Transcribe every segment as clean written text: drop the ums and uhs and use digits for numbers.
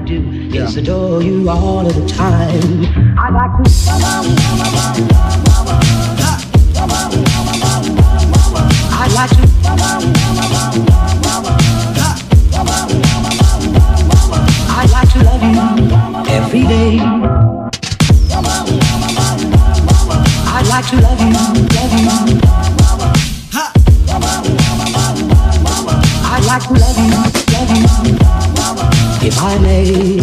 do is adore you all of the time. I'd like to I'd like to I'd like to love you every day. I'd like to love you, I'd like to love you, if I may.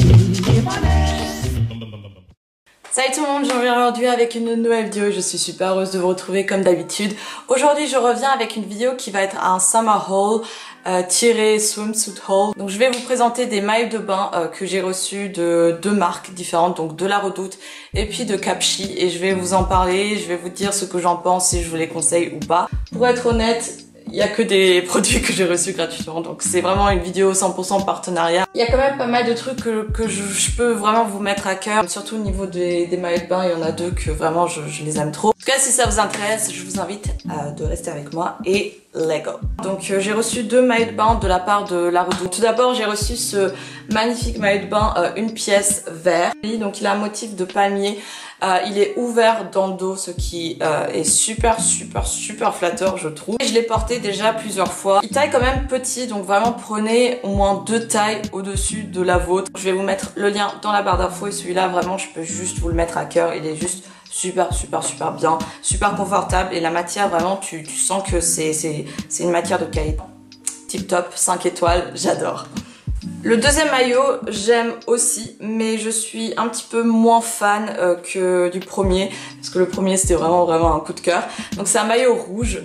Salut tout le monde, je reviens aujourd'hui avec une nouvelle vidéo et je suis super heureuse de vous retrouver comme d'habitude. Aujourd'hui je reviens avec une vidéo qui va être un summer haul tiré swimsuit haul. Donc je vais vous présenter des maillots de bain que j'ai reçus de deux marques différentes, donc de La Redoute et puis de Capchi, et je vais vous en parler, je vais vous dire ce que j'en pense, si je vous les conseille ou pas. Pour être honnête, il y a que des produits que j'ai reçus gratuitement, donc c'est vraiment une vidéo 100% partenariat. Il y a quand même pas mal de trucs que je peux vraiment vous mettre à cœur, surtout au niveau des maillots de bain. Il y en a deux que vraiment je les aime trop. En tout cas, si ça vous intéresse, je vous invite de rester avec moi et let's go. Donc j'ai reçu deux maillots de bain de la part de La Redoute. Tout d'abord, j'ai reçu ce magnifique maillot de bain, une pièce vert. Donc il a un motif de palmier. Il est ouvert dans le dos, ce qui est super flatteur, je trouve. Et je l'ai porté déjà plusieurs fois. Il taille quand même petit, donc vraiment prenez au moins deux tailles au-dessus de la vôtre. Je vais vous mettre le lien dans la barre d'infos, et celui-là vraiment je peux juste vous le mettre à cœur. Il est juste super bien, super confortable, et la matière vraiment tu sens que c'est une matière de qualité. Tip top, 5 étoiles, j'adore. Le deuxième maillot, j'aime aussi, mais je suis un petit peu moins fan que du premier, parce que le premier c'était vraiment un coup de cœur. Donc c'est un maillot rouge,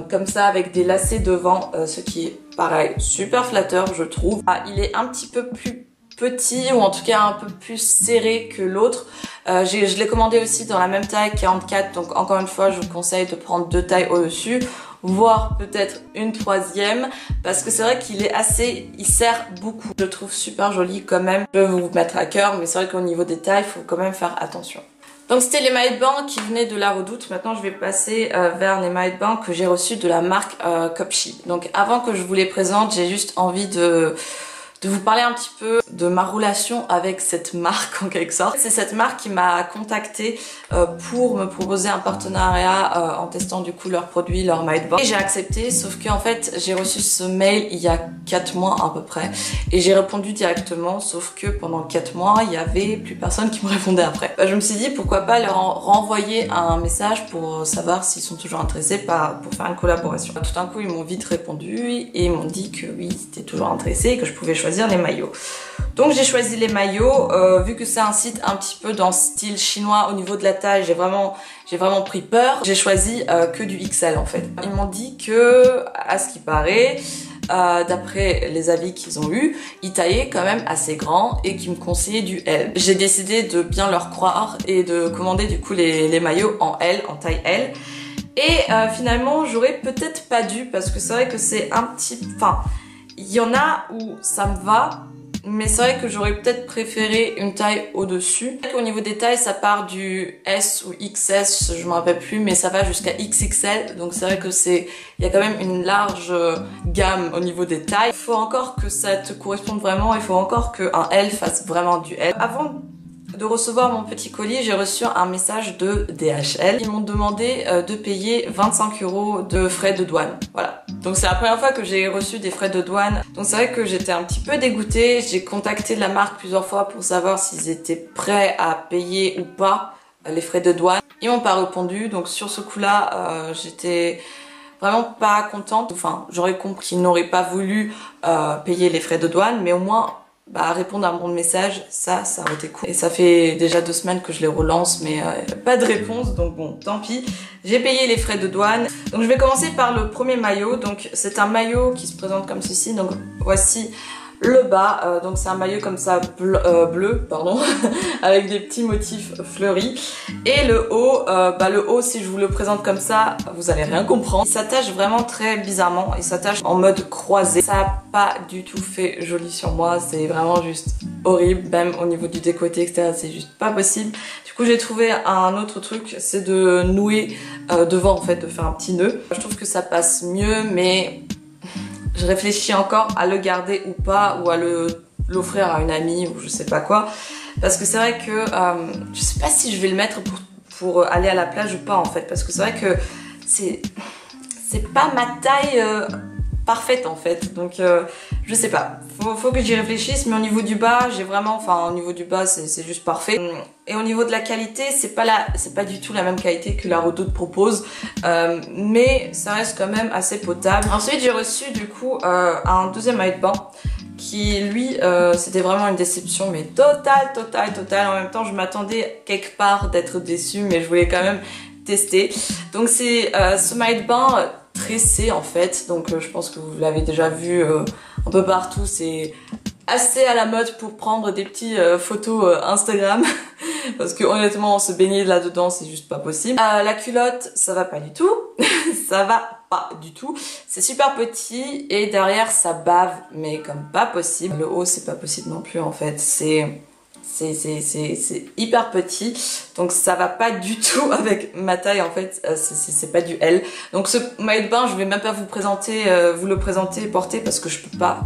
comme ça, avec des lacets devant, ce qui est pareil, super flatteur je trouve. Il est un petit peu plus petit, ou en tout cas un peu plus serré que l'autre. Je l'ai commandé aussi dans la même taille, 44, donc encore une fois je vous conseille de prendre deux tailles au-dessus, voire peut-être une troisième, parce que c'est vrai qu'il est il serre beaucoup. Je le trouve super joli quand même. Je vais vous mettre à cœur, mais c'est vrai qu'au niveau des tailles, il faut quand même faire attention. Donc c'était les maillots de bain qui venaient de La Redoute. Maintenant je vais passer vers les maillots de bain que j'ai reçus de la marque Capchi. Donc avant que je vous les présente, j'ai juste envie de vous parler un petit peu de ma relation avec cette marque en quelque sorte. C'est cette marque qui m'a contactée pour me proposer un partenariat en testant du coup leurs produits, leurs maillots de bain. Et j'ai accepté, sauf qu'en fait j'ai reçu ce mail il y a 4 mois à peu près, et j'ai répondu directement, sauf que pendant 4 mois il y avait plus personne qui me répondait après. Je me suis dit pourquoi pas leur renvoyer un message pour savoir s'ils sont toujours intéressés pour faire une collaboration. Tout d'un coup ils m'ont vite répondu et ils m'ont dit que oui, ils étaient toujours intéressés et que je pouvais choisir les maillots. Donc j'ai choisi les maillots, vu que c'est un site un petit peu dans style chinois au niveau de la taille, j'ai vraiment pris peur. J'ai choisi que du XL en fait. Ils m'ont dit que, à ce qui paraît, d'après les avis qu'ils ont eu, ils taillaient quand même assez grand et qu'ils me conseillaient du L. J'ai décidé de bien leur croire et de commander du coup les maillots en L, en taille L. Et finalement j'aurais peut-être pas dû, parce que c'est vrai que c'est un petit... Enfin, il y en a où ça me va, mais c'est vrai que j'aurais peut-être préféré une taille au-dessus. Au niveau des tailles, ça part du S ou XS, je me rappelle plus, mais ça va jusqu'à XXL. Donc c'est vrai que il y a quand même une large gamme au niveau des tailles. Il faut encore que ça te corresponde vraiment, il faut encore qu'un L fasse vraiment du L. Avant de recevoir mon petit colis, j'ai reçu un message de DHL. Ils m'ont demandé de payer 25 € de frais de douane. Voilà. Donc c'est la première fois que j'ai reçu des frais de douane. Donc c'est vrai que j'étais un petit peu dégoûtée. J'ai contacté la marque plusieurs fois pour savoir s'ils étaient prêts à payer ou pas les frais de douane. Ils m'ont pas répondu. Donc sur ce coup-là, j'étais vraiment pas contente. Enfin, j'aurais compris qu'ils n'auraient pas voulu payer les frais de douane, mais au moins répondre à mon message, ça aurait été cool. Et ça fait déjà 2 semaines que je les relance, mais pas de réponse, donc bon, tant pis. J'ai payé les frais de douane. Donc je vais commencer par le premier maillot. Donc c'est un maillot qui se présente comme ceci. Donc voici le bas. Donc c'est un maillot comme ça bleu, pardon, avec des petits motifs fleuris. Et le haut, si je vous le présente comme ça, vous allez rien comprendre. Il s'attache vraiment très bizarrement. Il s'attache en mode croisé. Ça n'a pas du tout fait joli sur moi. C'est vraiment juste horrible. Même au niveau du décolleté, etc. C'est juste pas possible. Du coup, j'ai trouvé un autre truc. C'est de nouer devant, en fait, de faire un petit nœud. Je trouve que ça passe mieux, mais je réfléchis encore à le garder ou pas, ou à le l'offrir à une amie ou je sais pas quoi. Parce que c'est vrai que je sais pas si je vais le mettre pour aller à la plage ou pas en fait. Parce que c'est vrai que c'est pas ma taille parfaite en fait. Donc je sais pas. Faut que j'y réfléchisse. Mais au niveau du bas, j'ai vraiment... Enfin au niveau du bas c'est juste parfait. Et au niveau de la qualité, c'est pas du tout la même qualité que la Redoute propose. Mais ça reste quand même assez potable. Ensuite j'ai reçu du coup un deuxième maillot de bain. Qui lui c'était vraiment une déception mais totale. En même temps je m'attendais quelque part d'être déçue mais je voulais quand même tester. Donc c'est ce maillot de bain tressé en fait, donc je pense que vous l'avez déjà vu un peu partout, c'est assez à la mode pour prendre des petites photos Instagram parce que honnêtement se baigner là-dedans c'est juste pas possible. La culotte ça va pas du tout, ça va pas du tout, c'est super petit et derrière ça bave mais comme pas possible. Le haut c'est pas possible non plus en fait, c'est hyper petit donc ça va pas du tout avec ma taille en fait, c'est pas du L. Donc ce maillot de bain je vais même pas vous le présenter et porter parce que je peux pas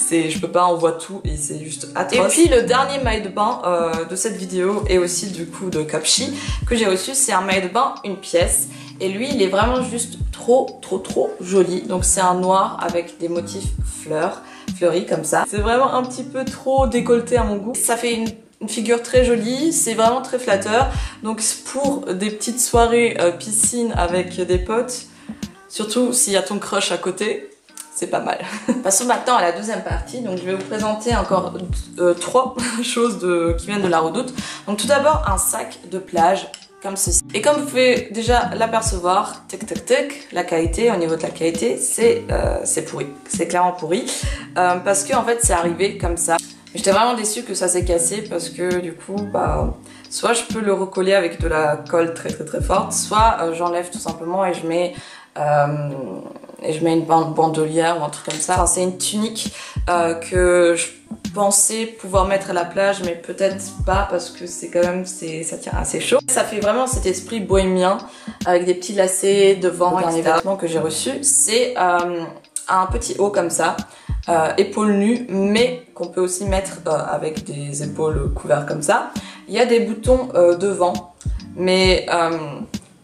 je peux pas, on voit tout et c'est juste atroce. Et puis le dernier maillot de bain de cette vidéo et aussi du coup de Cupshe que j'ai reçu, c'est un maillot de bain une pièce et lui il est vraiment juste trop joli. Donc c'est un noir avec des motifs fleuris comme ça. C'est vraiment un petit peu trop décolleté à mon goût. Ça fait une figure très jolie, c'est vraiment très flatteur. Donc pour des petites soirées piscine avec des potes, surtout s'il y a ton crush à côté, c'est pas mal. Passons maintenant à la deuxième partie. Donc je vais vous présenter encore trois choses qui viennent de la Redoute. Donc tout d'abord un sac de plage comme ceci. Et comme vous pouvez déjà l'apercevoir, la qualité, au niveau de la qualité, c'est pourri. C'est clairement pourri. Parce que en fait c'est arrivé comme ça. J'étais vraiment déçue que ça s'est cassé parce que du coup, bah, soit je peux le recoller avec de la colle très forte, soit j'enlève tout simplement et je mets une bandolière ou un truc comme ça. Enfin, c'est une tunique que je pensais pouvoir mettre à la plage mais peut-être pas parce que c'est quand même ça tient assez chaud. Ça fait vraiment cet esprit bohémien avec des petits lacets devant. Le dernier vêtement que j'ai reçu, c'est un petit haut comme ça, épaules nues mais qu'on peut aussi mettre avec des épaules couvertes comme ça. Il y a des boutons devant mais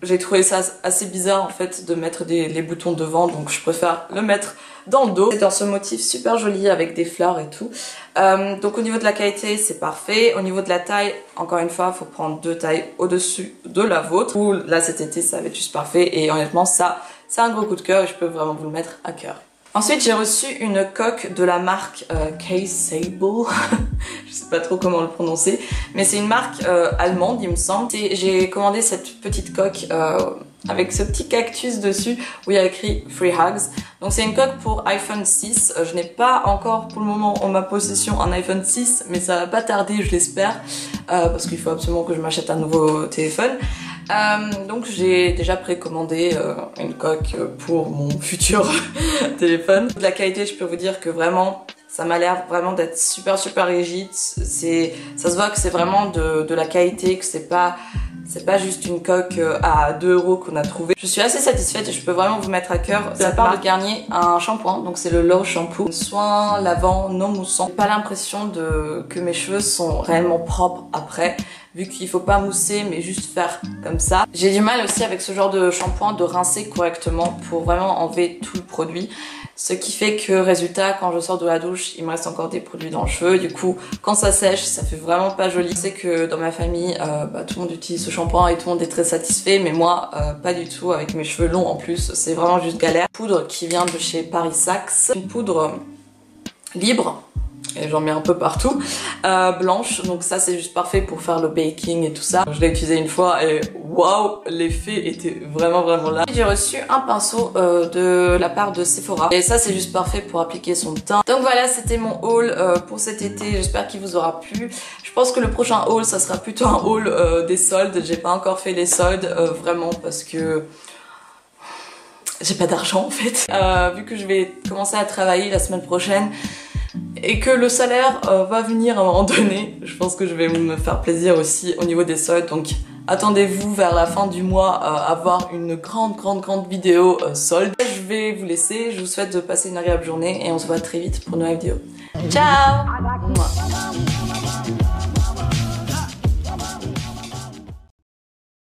j'ai trouvé ça assez bizarre en fait de mettre les boutons devant, donc je préfère le mettre dans le dos. C'est dans ce motif super joli avec des fleurs et tout. Donc au niveau de la qualité c'est parfait. Au niveau de la taille, encore une fois, il faut prendre 2 tailles au-dessus de la vôtre. Ou là cet été ça va être juste parfait et honnêtement ça c'est un gros coup de cœur et je peux vraiment vous le mettre à cœur. Ensuite j'ai reçu une coque de la marque K-Sable. Je sais pas trop comment le prononcer, mais c'est une marque allemande il me semble. J'ai commandé cette petite coque avec ce petit cactus dessus où il y a écrit Free Hugs. Donc c'est une coque pour iPhone 6. Je n'ai pas encore pour le moment en ma possession un iPhone 6, mais ça va pas tarder je l'espère, parce qu'il faut absolument que je m'achète un nouveau téléphone. Donc j'ai déjà précommandé une coque pour mon futur téléphone. De la qualité, je peux vous dire que vraiment ça m'a l'air vraiment d'être super rigide. Ça se voit que c'est vraiment de la qualité, que c'est pas juste une coque à 2 € qu'on a trouvé. Je suis assez satisfaite et je peux vraiment vous mettre à cœur de la part de Garnier un shampoing. Donc c'est le Low Shampoo, soin lavant non moussant. J'ai pas l'impression que mes cheveux sont réellement propres après, vu qu'il faut pas mousser mais juste faire comme ça. J'ai du mal aussi avec ce genre de shampoing de rincer correctement pour vraiment enlever tout le produit. Ce qui fait que résultat, quand je sors de la douche, il me reste encore des produits dans le cheveu. Du coup, quand ça sèche, ça fait vraiment pas joli. Je sais que dans ma famille, tout le monde utilise ce shampoing et tout le monde est très satisfait. Mais moi, pas du tout. Avec mes cheveux longs en plus, c'est vraiment juste galère. Poudre qui vient de chez Paris Saxe. Une poudre libre. Et j'en mets un peu partout, blanche, donc ça c'est juste parfait pour faire le baking et tout ça. Je l'ai utilisé une fois et waouh, l'effet était vraiment là. J'ai reçu un pinceau de la part de Sephora et ça c'est juste parfait pour appliquer son teint. Donc voilà, c'était mon haul pour cet été, j'espère qu'il vous aura plu. Je pense que le prochain haul ça sera plutôt un haul des soldes. J'ai pas encore fait les soldes vraiment parce que j'ai pas d'argent en fait. Vu que je vais commencer à travailler la semaine prochaine et que le salaire va venir à un moment donné, je pense que je vais me faire plaisir aussi au niveau des soldes. Donc attendez-vous vers la fin du mois à avoir une grande vidéo solde. Je vais vous laisser. Je vous souhaite de passer une agréable journée et on se voit très vite pour une nouvelle vidéo. Ciao!